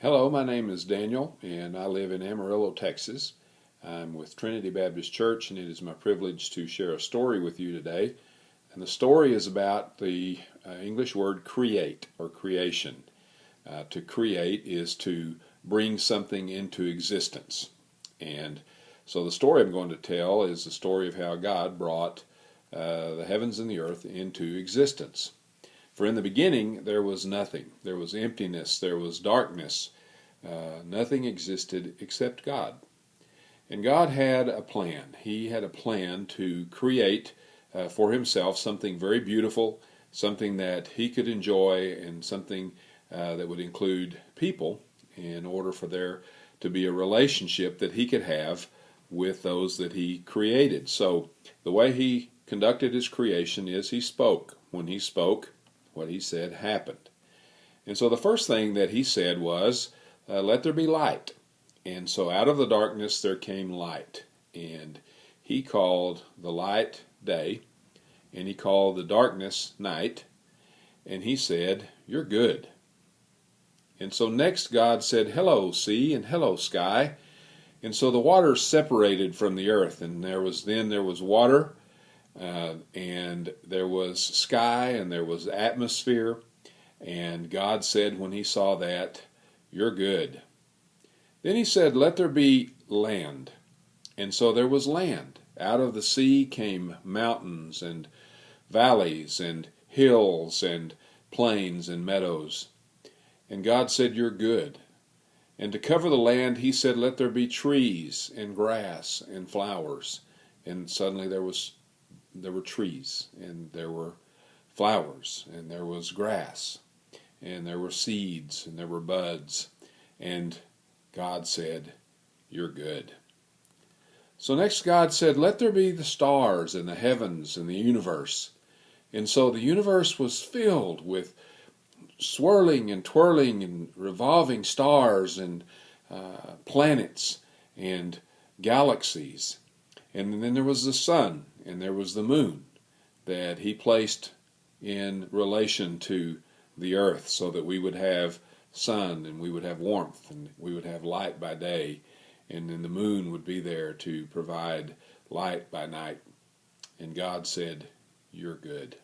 Hello, my name is Daniel, and I live in Amarillo, Texas. I'm with Trinity Baptist Church, and it is my privilege to share a story with you today. And the story is about the English word create or creation. To create is to bring something into existence. And so the story I'm going to tell is the story of how God brought the heavens and the earth into existence. For in the beginning there was nothing. There was emptiness. There was darkness. Nothing existed except God. And God had a plan. He had a plan to create for himself something very beautiful, something that he could enjoy, and something that would include people in order for there to be a relationship that he could have with those that he created. So the way he conducted his creation is he spoke. When he spoke, what he said happened. And so the first thing that he said was, let there be light. And so out of the darkness there came light. And he called the light day, and he called the darkness night, and he said, you're good. And so next God said, hello sea and hello sky. And so the waters separated from the earth, and there was water, and there was sky, and there was atmosphere. And God said when he saw that, you're good. Then he said, let there be land. And so there was land. Out of the sea came mountains and valleys and hills and plains and meadows. And God said, you're good. And to cover the land, he said, let there be trees and grass and flowers. And suddenly there were trees, and there were flowers, and there was grass, and there were seeds, and there were buds. And God said, you're good. So next God said, let there be the stars and the heavens and the universe. And so the universe was filled with swirling and twirling and revolving stars and planets and galaxies. And then there was the sun, and there was the moon that he placed in relation to the earth so that we would have sun, and we would have warmth, and we would have light by day, and then the moon would be there to provide light by night. And God said, you're good.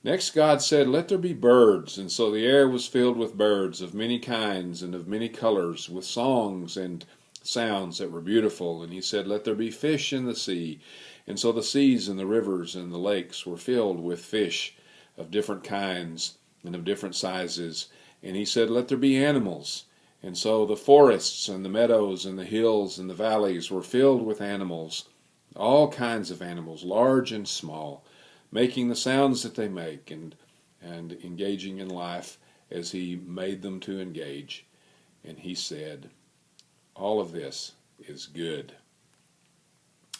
Next God said, let there be birds. And so the air was filled with birds of many kinds and of many colors, with songs and sounds that were beautiful. And he said, let there be fish in the sea. And so the seas and the rivers and the lakes were filled with fish of different kinds and of different sizes. And he said, let there be animals. And so the forests and the meadows and the hills and the valleys were filled with animals, all kinds of animals, large and small, making the sounds that they make and engaging in life as he made them to engage. And he said, all of this is good.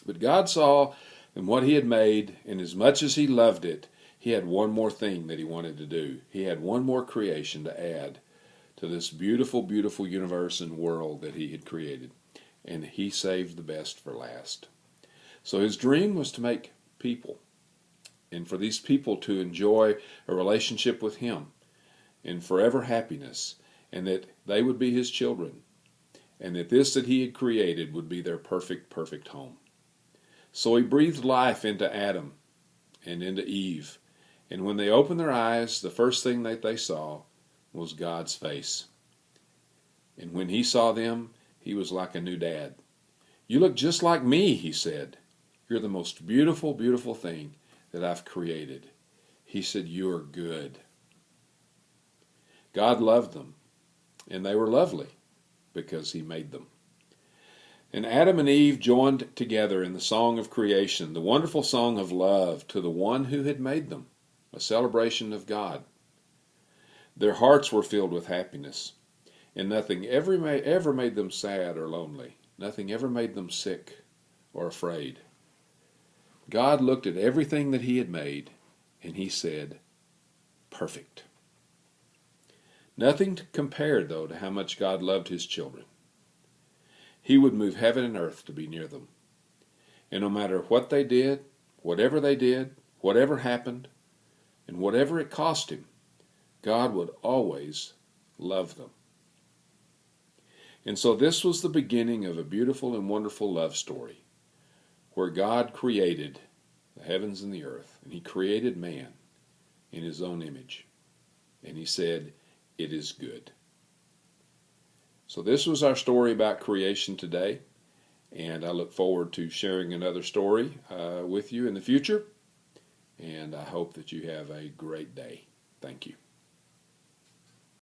But God saw in what he had made, and as much as he loved it, he had one more thing that he wanted to do. He had one more creation to add to this beautiful, beautiful universe and world that he had created. And he saved the best for last. So his dream was to make people, and for these people to enjoy a relationship with him and forever happiness, and that they would be his children, and that this that he had created would be their perfect, perfect home. So he breathed life into Adam and into Eve, and when they opened their eyes, the first thing that they saw was God's face. And when he saw them, he was like a new dad. You look just like me, he said. You're the most beautiful, beautiful thing that I've created. He said, you're good. God loved them, and they were lovely because he made them. And Adam and Eve joined together in the song of creation, the wonderful song of love to the one who had made them, a celebration of God. Their hearts were filled with happiness, and nothing ever made them sad or lonely. Nothing ever made them sick or afraid. God looked at everything that he had made, and he said, perfect. Nothing compared, though, to how much God loved his children. He would move heaven and earth to be near them. And no matter what they did, whatever happened, and whatever it cost him, God would always love them. And so this was the beginning of a beautiful and wonderful love story where God created the heavens and the earth, and He created man in His own image. And He said, "It is good." So this was our story about creation today, and I look forward to sharing another story with you in the future, and I hope that you have a great day. Thank you.